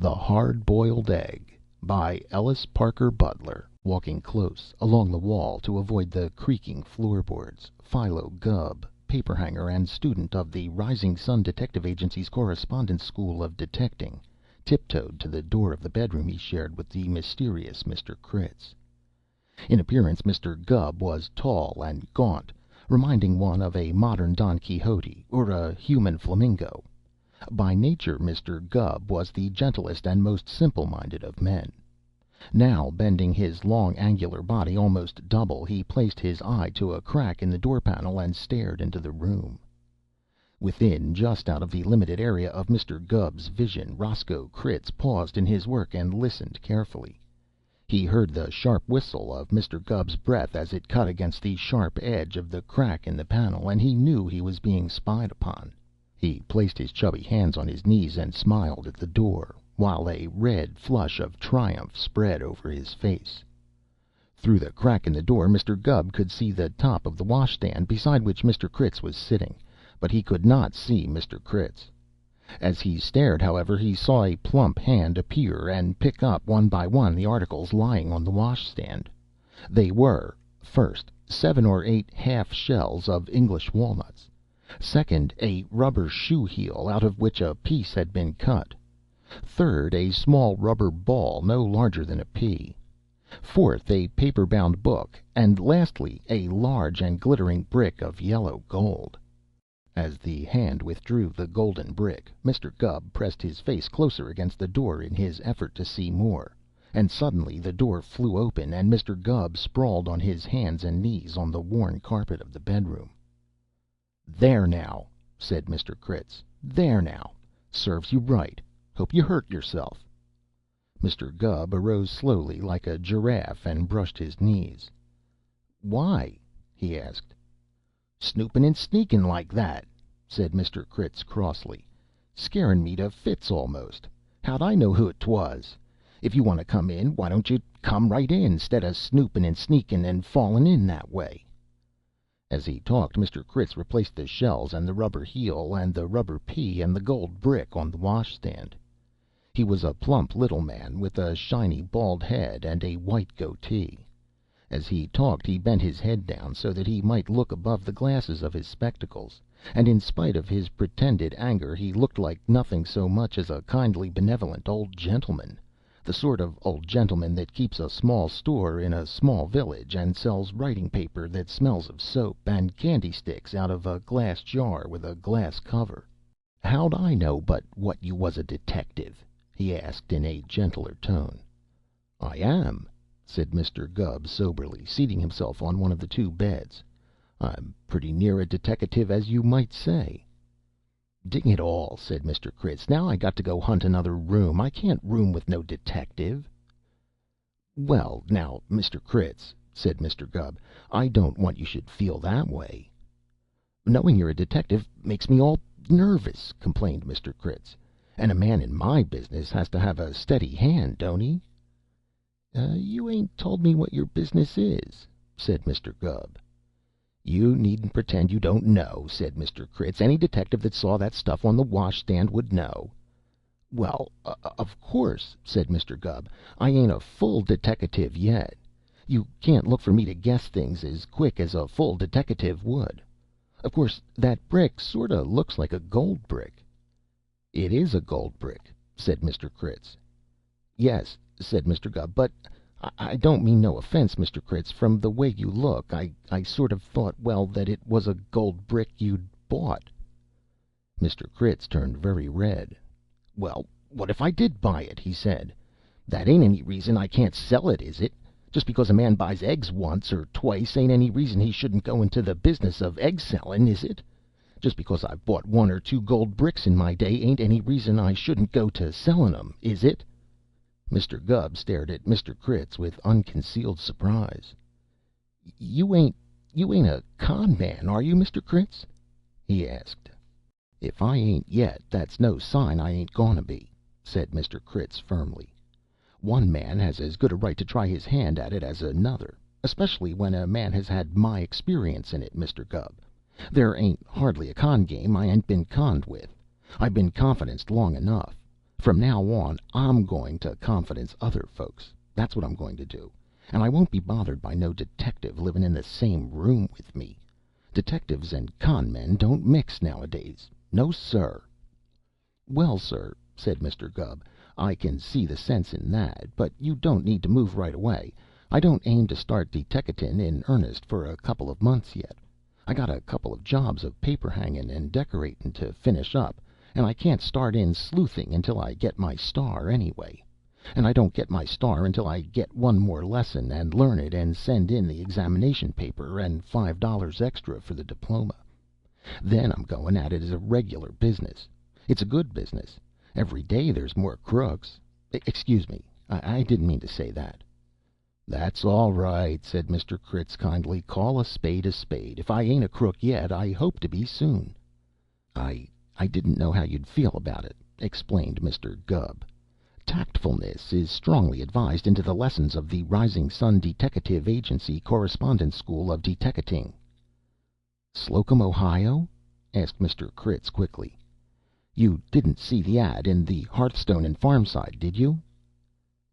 The Hard-Boiled Egg by Ellis Parker Butler. Walking close along the wall to avoid the creaking floorboards, Philo Gubb, paperhanger and student of the Rising Sun Detective Agency's Correspondence School of Detecting, tiptoed to the door of the bedroom he shared with the mysterious Mr. Critz. In appearance, Mr. Gubb was tall and gaunt, reminding one of a modern Don Quixote or a human flamingo. By nature, Mr. Gubb was the gentlest and most simple-minded of men. Now, bending his long, angular body almost double, he placed his eye to a crack in the door panel and stared into the room. Within, just out of the limited area of Mr. Gubb's vision, Roscoe Critz paused in his work and listened carefully. He heard the sharp whistle of Mr. Gubb's breath as it cut against the sharp edge of the crack in the panel, and he knew he was being spied upon. He placed his chubby hands on his knees and smiled at the door, while a red flush of triumph spread over his face. Through the crack in the door Mr. Gubb could see the top of the washstand beside which Mr. Critz was sitting, but he could not see Mr. Critz. As he stared, however, he saw a plump hand appear and pick up one by one the articles lying on the washstand. They were, first, 7 or 8 half shells of English walnuts. Second, a rubber shoe heel out of which a piece had been cut. Third, a small rubber ball no larger than a pea. Fourth, a paper-bound book. And lastly, a large and glittering brick of yellow gold. As the hand withdrew the golden brick, Mr. Gubb pressed his face closer against the door in his effort to see more, and suddenly the door flew open and Mr. Gubb sprawled on his hands and knees on the worn carpet of the bedroom. "There now," said Mr. Critz. "There now. Serves you right. Hope you hurt yourself." Mr. Gubb arose slowly like a giraffe and brushed his knees. "Why?" he asked. "Snoopin' and sneakin' like that," said Mr. Critz crossly. "Scarin' me to fits almost. How'd I know who 'twas? If you want to come in, why don't you come right in, 'stead of snoopin' and sneakin' and fallin' in that way?" As he talked, Mr. Critz replaced the shells and the rubber heel and the rubber pea and the gold brick on the washstand. He was a plump little man with a shiny bald head and a white goatee. As he talked he bent his head down so that he might look above the glasses of his spectacles, and in spite of his pretended anger he looked like nothing so much as a kindly, benevolent old gentleman, the sort of old gentleman that keeps a small store in a small village and sells writing paper that smells of soap, and candy sticks out of a glass jar with a glass cover. "How'd I know but what you was a detective?" he asked in a gentler tone. "I am," said Mr. Gubb soberly, seating himself on one of the two beds. "I'm pretty near a deteckative, as you might say." "Ding it all," said Mr. Critz. "Now I got to go hunt another room. I can't room with no detective." "Well, now, Mr. Critz," said Mr. Gubb, "I don't want you should feel that way." "Knowing you're a detective makes me all nervous," complained Mr. Critz. "And a man in my business has to have a steady hand, don't he?" "You ain't told me what your business is," said Mr. Gubb. "You needn't pretend you don't know," said Mr. Critz. "Any detective that saw that stuff on the washstand would know." "Well, of course," said Mr. Gubb, "I ain't a full deteckative yet. You can't look for me to guess things as quick as a full deteckative would. Of course, that brick sort of looks like a gold brick." "It is a gold brick," said Mr. Critz. "Yes," said Mr. Gubb, "but I don't mean no offense, Mr. Critz. From the way you look, I sort of thought, well, that it was a gold brick you'd bought." Mr. Critz turned very red. "Well, what if I did buy it?" he said. "That ain't any reason I can't sell it, is it? Just because a man buys eggs once or twice ain't any reason he shouldn't go into the business of egg sellin', is it? Just because I've bought 1 or 2 gold bricks in my day ain't any reason I shouldn't go to sellin' 'em, is it?" Mr. Gubb stared at Mr. Critz with unconcealed surprise. You ain't a con man, are you, Mr. Critz?" he asked. "If I ain't yet, that's no sign I ain't gonna be," said Mr. Critz firmly. "One man has as good a right to try his hand at it as another, especially when a man has had my experience in it, Mr. Gubb. There ain't hardly a con game I ain't been conned with. I've been confidenced long enough. From now on, I'm going to confidence other folks. That's what I'm going to do. And I won't be bothered by no detective living in the same room with me. Detectives and con men don't mix nowadays. No, sir." "Well, sir," said Mr. Gubb, "I can see the sense in that, but you don't need to move right away. I don't aim to start deteckatin' in earnest for a couple of months yet. I got a couple of jobs of paper hangin' and decoratin' to finish up, and I can't start in sleuthing until I get my star anyway. And I don't get my star until I get one more lesson and learn it and send in the examination paper and $5 extra for the diploma. Then I'm going at it as a regular business. It's a good business. Every day there's more crooks. Excuse me, I didn't mean to say that." "That's all right," said Mr. Critz kindly. "Call a spade a spade. If I ain't a crook yet, I hope to be soon." I didn't know how you'd feel about it," explained Mr. Gubb. "Tactfulness is strongly advised into the lessons of the Rising Sun Deteckative Agency Correspondence School of Deteckating." "Slocum, Ohio?" asked Mr. Critz quickly. "You didn't see the ad in the Hearthstone and Farmside, did you?"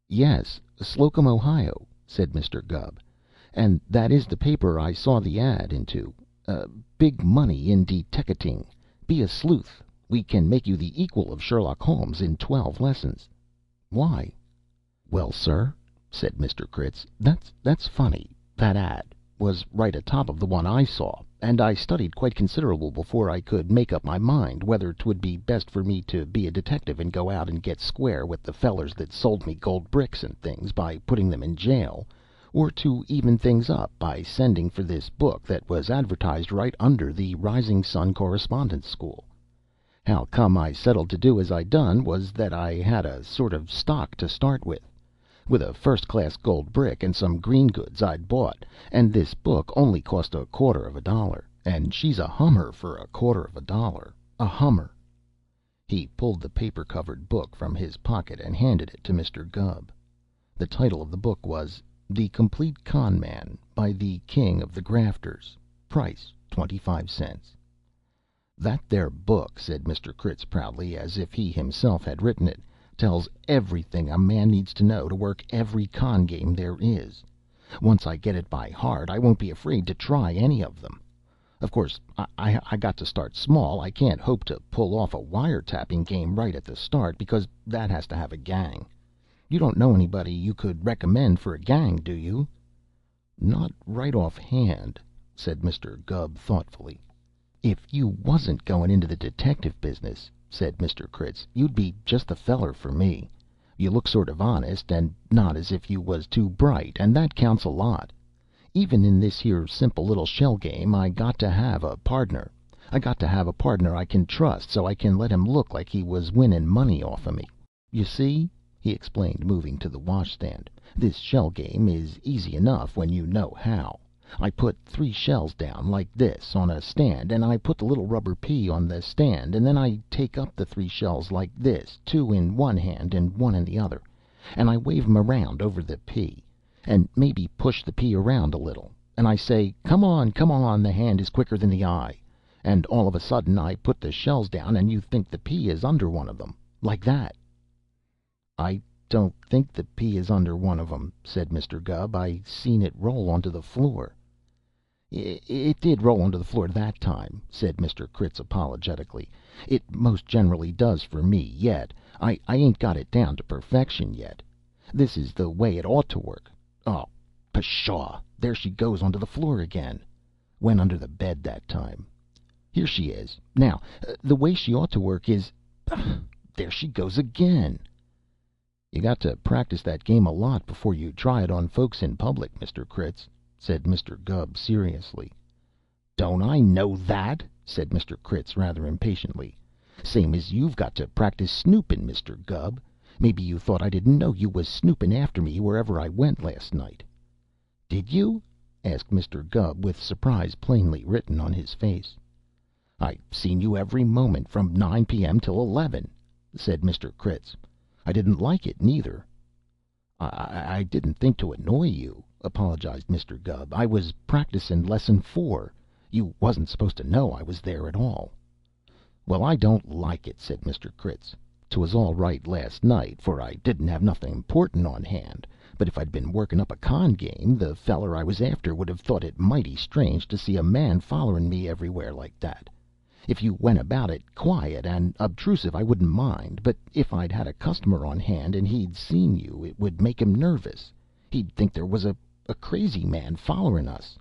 "Yes, Slocum, Ohio," said Mr. Gubb. "And that is the paper I saw the ad into. Big money in deteckating. Be a sleuth. We can make you the equal of Sherlock Holmes in 12 lessons." "Why?" "Well, sir," said Mr. Critz, that's funny. That ad was right atop of the one I saw, and I studied quite considerable before I could make up my mind whether 'twould be best for me to be a detective and go out and get square with the fellers that sold me gold bricks and things by putting them in jail, or to even things up by sending for this book that was advertised right under the Rising Sun Correspondence School. How come I settled to do as I done was that I had a sort of stock to start with a first class gold brick and some green goods I'd bought, and this book only cost $1/4, and she's a hummer for $1/4. A hummer." He pulled the paper covered book from his pocket and handed it to Mr. Gubb. The title of the book was "The Complete Con Man, by the King of the Grafters. Price 25 cents. "That there book," said Mr. Critz proudly, as if he himself had written it, "tells everything a man needs to know to work every con game there is. Once I get it by heart, I won't be afraid to try any of them. Of course, I got to start small. I can't hope to pull off a wiretapping game right at the start, because that has to have a gang. You don't know anybody you could recommend for a gang, do you?" "Not right off hand," said Mr. Gubb thoughtfully. "If you wasn't going into the detective business," said Mr. Critz, "you'd be just the feller for me. You look sort of honest, and not as if you was too bright, and that counts a lot. Even in this here simple little shell game I got to have a pardner. I got to have a pardner I can trust, so I can let him look like he was winning money off of me. You see," he explained, moving to the washstand, "this shell game is easy enough when you know how. I put 3 shells down, like this, on a stand, and I put the little rubber pea on the stand, and then I take up the 3 shells like this, 2 in one hand and 1 in the other, and I wave 'em around over the pea, and maybe push the pea around a little, and I say, 'Come on, come on, the hand is quicker than the eye,' and all of a sudden I put the shells down, and you think the pea is under one of them, like that." "I don't think the pea is under one of 'em," said Mr. Gubb. "I seen it roll onto the floor." "It did roll onto the floor that time," said Mr. Critz apologetically. "It most generally does for me yet. I ain't got it down to perfection yet. This is the way it ought to work. Oh, pshaw! There she goes onto the floor again. Went under the bed that time. Here she is. Now, the way she ought to work is there she goes again." "You got to practice that game a lot before you try it on folks in public, Mr. Critz," said Mr. Gubb seriously. "Don't I know that?" said Mr. Critz rather impatiently. "Same as you've got to practice snoopin', Mr. Gubb. Maybe you thought I didn't know you was snoopin' after me wherever I went last night." "Did you?" asked Mr. Gubb, with surprise plainly written on his face. "I seen you every moment from 9 p.m. till 11," said Mr. Critz. "I didn't like it, neither." I didn't think to annoy you," apologized Mr. Gubb. "I was practicin' lesson 4. You wasn't supposed to know I was there at all." "Well, I don't like it," said Mr. Critz. 'Twas all right last night, for I didn't have nothing important on hand, but if I'd been working up a con game, the feller I was after would have thought it mighty strange to see a man following me everywhere like that. If you went about it quiet and obtrusive, I wouldn't mind, but if I'd had a customer on hand and he'd seen you, it would make him nervous. He'd think there was a crazy man following us."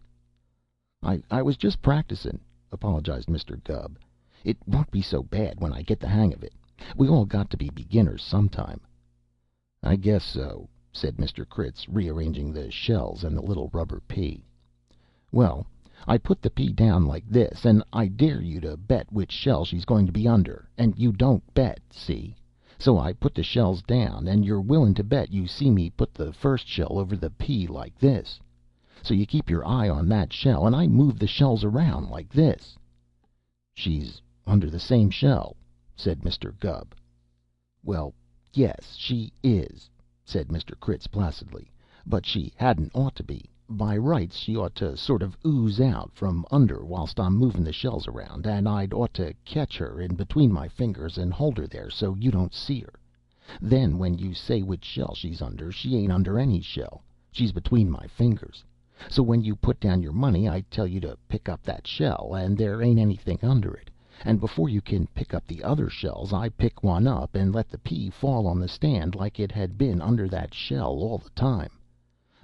I was just practicing," apologized Mr. Gubb. "It won't be so bad when I get the hang of it. We all got to be beginners sometime." "I guess so," said Mr. Critz, rearranging the shells and the little rubber pea. "Well, I put the pea down like this, and I dare you to bet which shell she's going to be under, and you don't bet, see? So I put the shells down, and you're willing to bet you see me put the first shell over the pea like this. So you keep your eye on that shell, and I move the shells around like this." "She's under the same shell," said Mr. Gubb. "Well, yes, she is," said Mr. Critz placidly, "but she hadn't ought to be. By rights she ought to sort of ooze out from under whilst I'm moving the shells around, and I'd ought to catch her in between my fingers and hold her there so you don't see her. Then when you say which shell she's under, she ain't under any shell. She's between my fingers. So when you put down your money, I tell you to pick up that shell, and there ain't anything under it. And before you can pick up the other shells, I pick one up and let the pea fall on the stand like it had been under that shell all the time.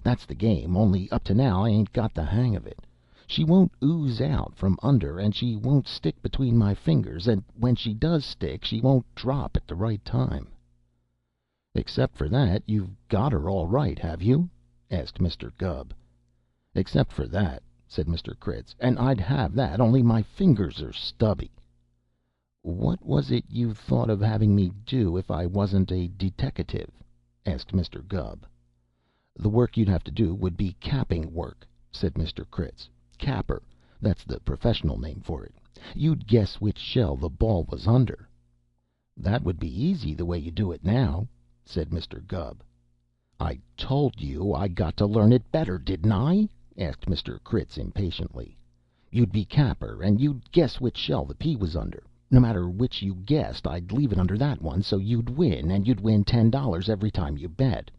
That's the game, only up to now I ain't got the hang of it. She won't ooze out from under, and she won't stick between my fingers, and when she does stick, she won't drop at the right time." "Except for that, you've got her all right, have you?" asked Mr. Gubb. "Except for that," said Mr. Critz, "and I'd have that, only my fingers are stubby." "What was it you thought of having me do if I wasn't a deteckative?" asked Mr. Gubb. "The work you'd have to do would be capping work," said Mr. Critz. "Capper, that's the professional name for it. You'd guess which shell the ball was under." "That would be easy, the way you do it now," said Mr. Gubb. "I told you I got to learn it better, didn't I?" asked Mr. Critz impatiently. "You'd be capper, and you'd guess which shell the pea was under. No matter which you guessed, I'd leave it under that one, so you'd win, and you'd win $10 every time you bet.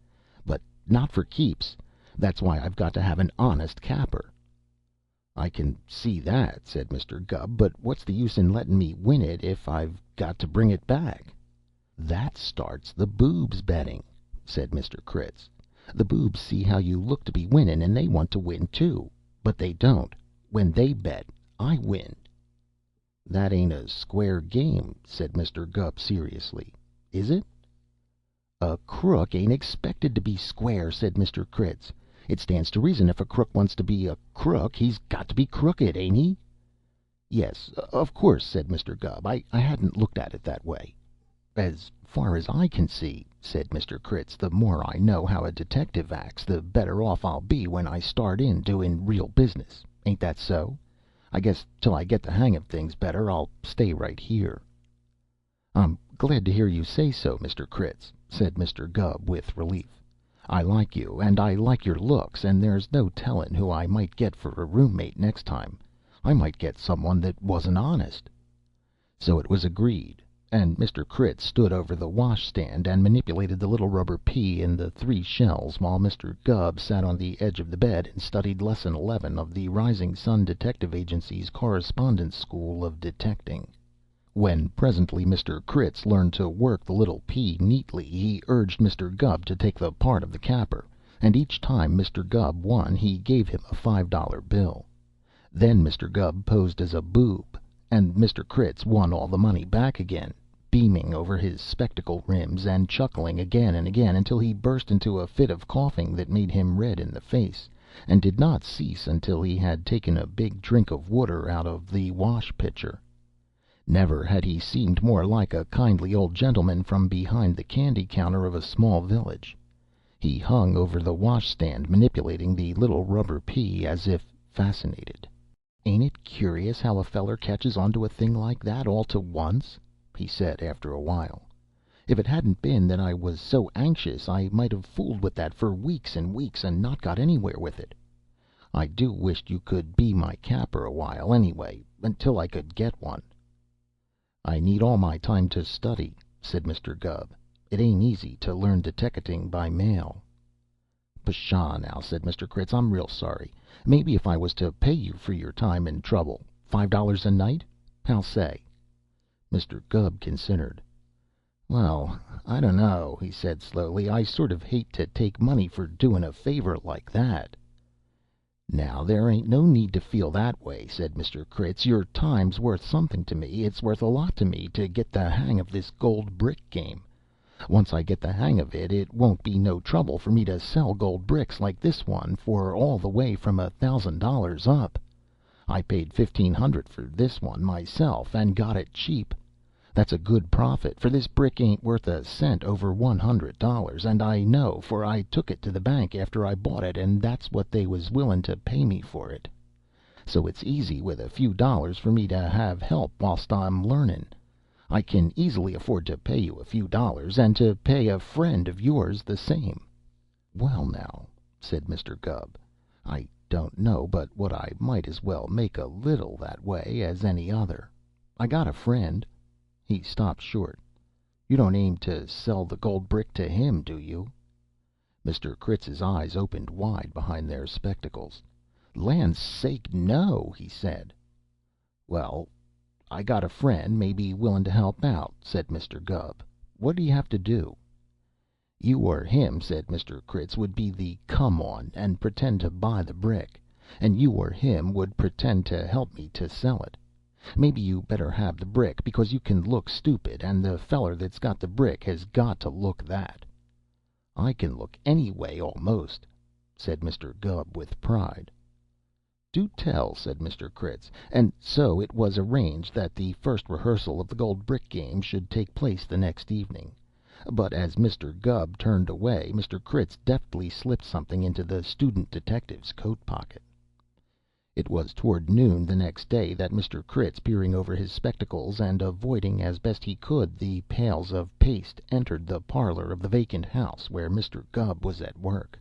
But not for keeps. That's why I've got to have an honest capper." "I can see that," said Mr. Gubb, "but what's the use in letting me win it if I've got to bring it back?" "That starts the boobs betting," said Mr. Critz. "The boobs see how you look to be winning, and they want to win too. But they don't. When they bet, I win." "That ain't a square game," said Mr. Gubb seriously. "Is it?" "A crook ain't expected to be square," said Mr. Critz. "It stands to reason if a crook wants to be a crook, he's got to be crooked, ain't he?" "Yes, of course," said Mr. Gubb. I hadn't looked at it that way." "As far as I can see," said Mr. Critz, "the more I know how a detective acts, the better off I'll be when I start in doing real business. Ain't that so? I guess till I get the hang of things better, I'll stay right here." "I'm glad to hear you say so, Mr. Critz," said Mr. Gubb with relief. "I like you, and I like your looks, and there's no tellin' who I might get for a roommate next time. I might get someone that wasn't honest." So it was agreed, and Mr. Critz stood over the wash stand and manipulated the little rubber pea in the three shells, while Mr. Gubb sat on the edge of the bed and studied Lesson 11 of the Rising Sun Detective Agency's Correspondence School of Detecting. When presently Mr. Critz learned to work the little pea neatly, he urged Mr. Gubb to take the part of the capper, and each time Mr. Gubb won he gave him a $5 bill. Then Mr. Gubb posed as a boob, and Mr. Critz won all the money back again, beaming over his spectacle rims and chuckling again and again until he burst into a fit of coughing that made him red in the face, and did not cease until he had taken a big drink of water out of the wash pitcher. Never had he seemed more like a kindly old gentleman from behind the candy counter of a small village. He hung over the wash stand manipulating the little rubber pea as if fascinated. "Ain't it curious how a feller catches on to a thing like that all to once?" he said after a while. "If it hadn't been that I was so anxious, I might have fooled with that for weeks and weeks and not got anywhere with it. I do wisht you could be my capper a while, anyway, until I could get one." "I need all my time to study," said Mr. Gubb. "It ain't easy to learn deteckating by mail." "Pshaw, now," said Mr. Critz. "I'm real sorry. Maybe if I was to pay you for your time and trouble, $5 a night? How say?" Mr. Gubb considered. "Well, I don't know," he said slowly. "I sort of hate to take money for doin' a favor like that." "Now, there ain't no need to feel that way," said Mr. Critz. "Your time's worth something to me. It's worth a lot to me to get the hang of this gold brick game. Once I get the hang of it, it won't be no trouble for me to sell gold bricks like this one for all the way from $1,000 up. I paid $1,500 for this one myself, and got it cheap. That's a good profit, for this brick ain't worth a cent over $100, and I know, for I took it to the bank after I bought it, and that's what they was willin' to pay me for it. So it's easy with a few dollars for me to have help whilst I'm learnin'. I can easily afford to pay you a few dollars, and to pay a friend of yours the same." "Well, now," said Mr. Gubb, "I don't know but what I might as well make a little that way as any other. I got a friend." He stopped short. "You don't aim to sell the gold brick to him, do you?" Mr. Critz's eyes opened wide behind their spectacles. "Land's sake, no!" he said. "Well, I got a friend may be willin' to help out," said Mr. Gubb. "What'd he have to do?" "You or him," said Mr. Critz, "would be the come on and pretend to buy the brick, and you or him would pretend to help me to sell it. Maybe you better have the brick, because you can look stupid, and the feller that's got the brick has got to look that." "I can look any way almost," said Mr. Gubb with pride. "Do tell," said Mr. Critz, and so it was arranged that the first rehearsal of the gold brick game should take place the next evening. But as Mr. Gubb turned away, Mr. Critz deftly slipped something into the student detective's coat pocket. It was toward noon the next day that Mr. Critz, peering over his spectacles and avoiding as best he could the pails of paste, entered the parlor of the vacant house where Mr. Gubb was at work.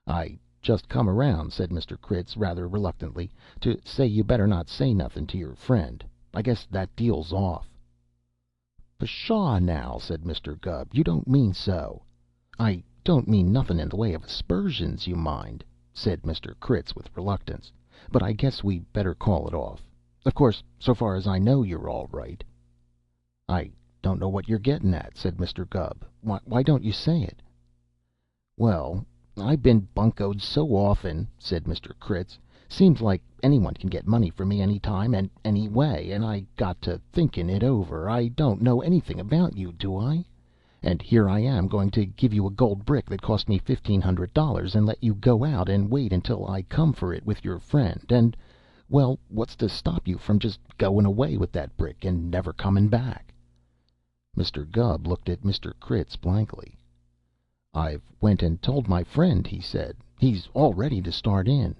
"I just come around," said Mr. Critz rather reluctantly, "to say you better not say nothin' to your friend. I guess that deal's off." "Pshaw, now," said Mr. Gubb. "You don't mean so." "I don't mean nothin' in the way of aspersions, you mind," said Mr. Critz with reluctance. "But I guess we better call it off. Of course, so far as I know, you're all right." "I don't know what you're gettin' at," said Mr. Gubb. "Why don't you say it?" "Well, I've been buncoed so often," said Mr. Critz. "Seems like anyone can get money from me any time and any way, and I got to thinkin' it over. I don't know anything about you, do I? And here I am going to give you a gold brick that cost me $1,500, and let you go out and wait until I come for it with your friend, and, well, what's to stop you from just goin' away with that brick and never comin' back?" Mr. Gubb looked at Mr. Critz blankly. "I've went and told my friend," he said. "He's all ready to start in."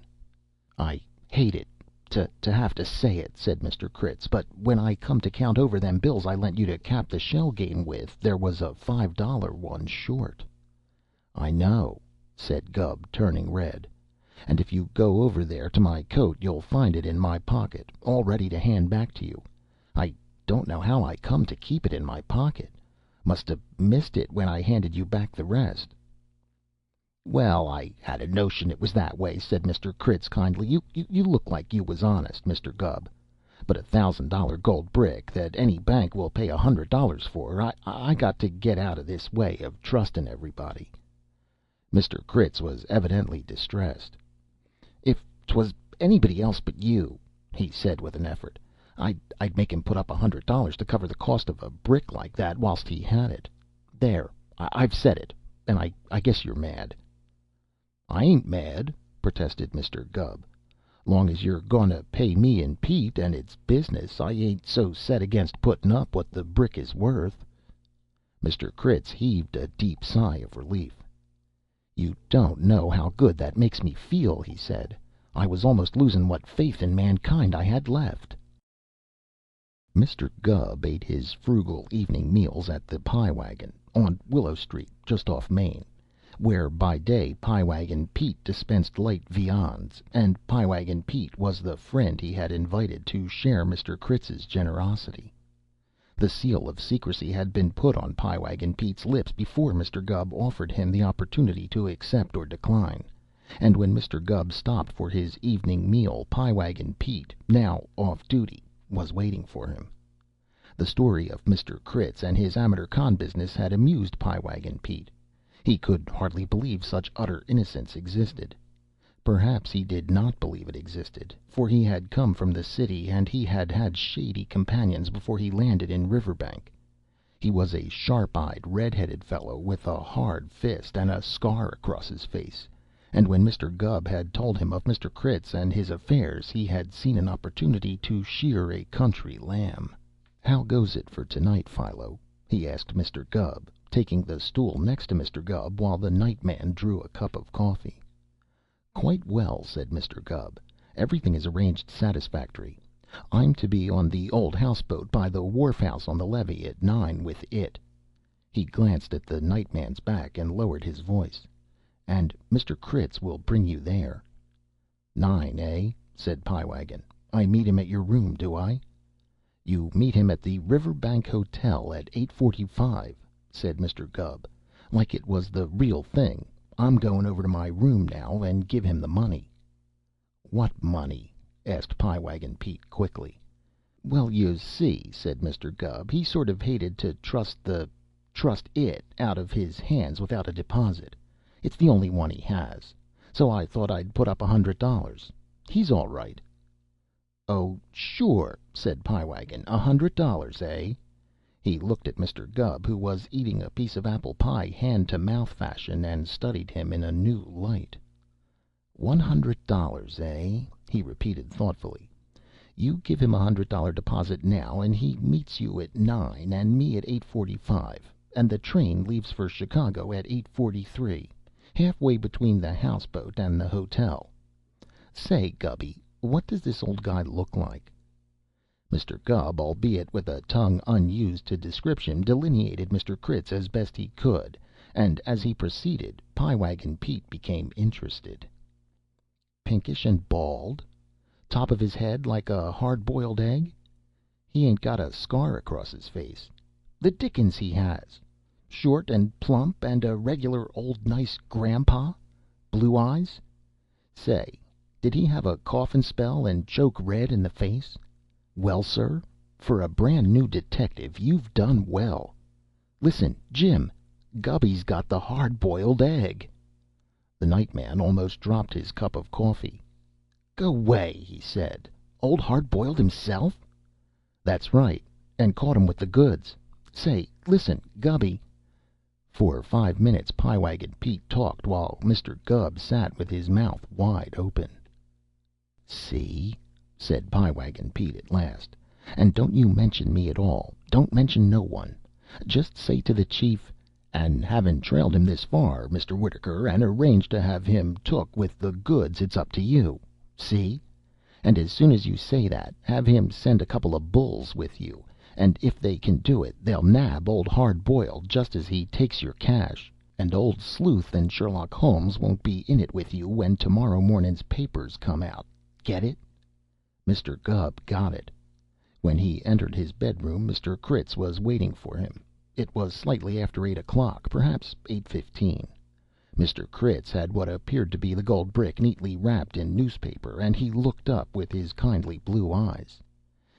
"I hate it to have to say it," said Mr. Critz, "but when I come to count over them bills I lent you to cap the shell game with, there was a $5 one short." "I know," said Gubb, turning red. "And if you go over there to my coat you'll find it in my pocket, all ready to hand back to you. I don't know how I come to keep it in my pocket. Must have missed it when I handed you back the rest." "Well, I had a notion it was that way," said Mr. Critz kindly. You look like you was honest, Mr. Gubb. But $1,000 gold brick that any bank will pay $100 for, I got to get out of this way of trustin' everybody." Mr. Critz was evidently distressed. "If 'twas anybody else but you," he said with an effort, I'd make him put up $100 to cover the cost of a brick like that whilst he had it. There, I've said it, and I guess you're mad." "I ain't mad," protested Mr. Gubb. "Long as you're goin' to pay me and Pete, and it's business, I ain't so set against puttin' up what the brick is worth." Mr. Critz heaved a deep sigh of relief. "You don't know how good that makes me feel," he said. "I was almost losin' what faith in mankind I had left." Mr. Gubb ate his frugal evening meals at the Pie Wagon, on Willow Street, just off Main, where by day Pie Wagon Pete dispensed light viands, and Pie Wagon Pete was the friend he had invited to share Mr. Critz's generosity. The seal of secrecy had been put on Pie Wagon Pete's lips before Mr. Gubb offered him the opportunity to accept or decline, and when Mr. Gubb stopped for his evening meal, Pie Wagon Pete, now off duty, was waiting for him. The story of Mr. Critz and his amateur con business had amused Pie Wagon Pete. He could hardly believe such utter innocence existed. Perhaps he did not believe it existed, for he had come from the city and he had had shady companions before he landed in Riverbank. He was a sharp-eyed, red-headed fellow with a hard fist and a scar across his face, and when Mr. Gubb had told him of Mr. Critz and his affairs, he had seen an opportunity to shear a country lamb. "How goes it for tonight, Philo?" he asked Mr. Gubb, taking the stool next to Mr. Gubb while the night man drew a cup of coffee. "Quite well," said Mr. Gubb. "Everything is arranged satisfactory. I'm to be on the old houseboat by the wharf house on the levee at 9 with it." He glanced at the night man's back and lowered his voice. "And Mr. Critz will bring you there." "9, eh?" said Pie Wagon. "I meet him at your room, do I?" "You meet him at the Riverbank Hotel at 8:45, said Mr. Gubb, like it was the real thing. "I'm going over to my room now and give him the money." "What money?" asked Pie Wagon Pete quickly. "Well, you see," said Mr. Gubb, "he sort of hated to trust it out of his hands without a deposit. It's the only one he has. So I thought I'd put up $100. He's all right." "Oh, sure," said Pie Wagon. $100, eh?" He looked at Mr. Gubb, who was eating a piece of apple pie hand-to-mouth fashion, and studied him in a new light. $100, eh?" he repeated thoughtfully. "You give him $100 deposit now, and he meets you at 9 and me at 8:45, and the train leaves for Chicago at 8:43, halfway between the houseboat and the hotel. Say, Gubby, what does this old guy look like?" Mr. Gubb, albeit with a tongue unused to description, delineated Mr. Critz as best he could, and as he proceeded, Pie Wagon Pete became interested. "Pinkish and bald? Top of his head like a hard-boiled egg? He ain't got a scar across his face? The dickens he has! Short and plump and a regular old nice grandpa? Blue eyes? Say, did he have a coughin' spell and choke red in the face? Well, sir, for a brand new detective, you've done well. Listen, Jim, Gubby's got the hard-boiled egg." The night man almost dropped his cup of coffee. "Go way," he said. "Old hard-boiled himself?" "That's right, and caught him with the goods. Say, listen, Gubby." For 5 minutes Pie Wagon Pete talked, while Mr. Gubb sat with his mouth wide open. "See?" said Pie Wagon Pete at last. "And don't you mention me at all. Don't mention no one. Just say to the chief, 'And havin' trailed him this far, Mr. Whittaker, and arranged to have him took with the goods, it's up to you.' See? And as soon as you say that, have him send a couple of bulls with you, and if they can do it, they'll nab old Hard Boiled just as he takes your cash, and old Sleuth and Sherlock Holmes won't be in it with you when tomorrow morning's papers come out. Get it?" Mr. Gubb got it. When he entered his bedroom, Mr. Critz was waiting for him. It was slightly after 8 o'clock, perhaps 8:15. Mr. Critz had what appeared to be the gold brick neatly wrapped in newspaper, and he looked up with his kindly blue eyes.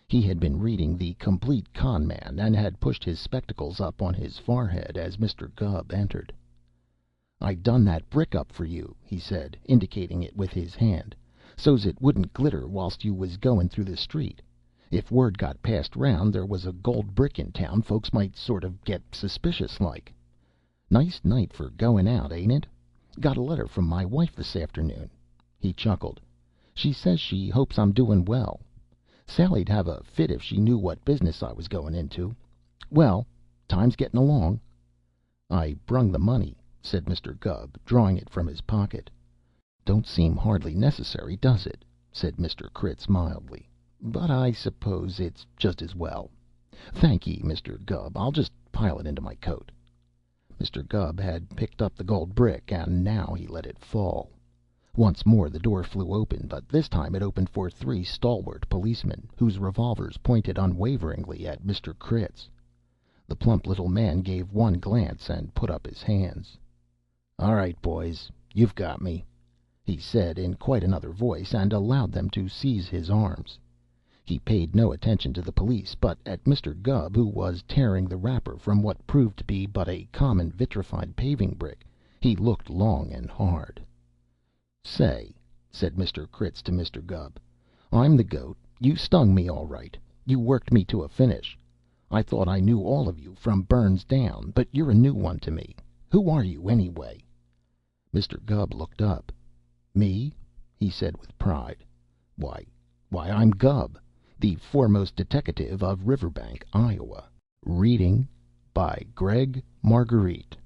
He had been reading The Complete Con Man, and had pushed his spectacles up on his forehead as Mr. Gubb entered. "I done that brick up for you," he said, indicating it with his hand, "so's it wouldn't glitter whilst you was goin' through the street. If word got passed round there was a gold brick in town, folks might sort of get suspicious like. Nice night for goin' out, ain't it? Got a letter from my wife this afternoon." He chuckled. "She says she hopes I'm doin' well. Sally'd have a fit if she knew what business I was goin' into. Well, time's gettin' along." "I brung the money," said Mr. Gubb, drawing it from his pocket. "Don't seem hardly necessary, does it?" said Mr. Critz mildly. "But I suppose it's just as well. Thank ye, Mr. Gubb. I'll just pile it into my coat." Mr. Gubb had picked up the gold brick, and now he let it fall. Once more the door flew open, but this time it opened for three stalwart policemen, whose revolvers pointed unwaveringly at Mr. Critz. The plump little man gave one glance and put up his hands. "All right, boys, you've got me," he said in quite another voice, and allowed them to seize his arms. He paid no attention to the police, but at Mr. Gubb, who was tearing the wrapper from what proved to be but a common vitrified paving brick, he looked long and hard. "Say," said Mr. Critz to Mr. Gubb, "I'm the goat. You stung me all right. You worked me to a finish. I thought I knew all of you from Burns down, but you're a new one to me. Who are you, anyway?" Mr. Gubb looked up. "Me?" he said with pride. Why, I'm Gubb, the foremost deteckative of Riverbank, Iowa." Reading by Greg Marguerite.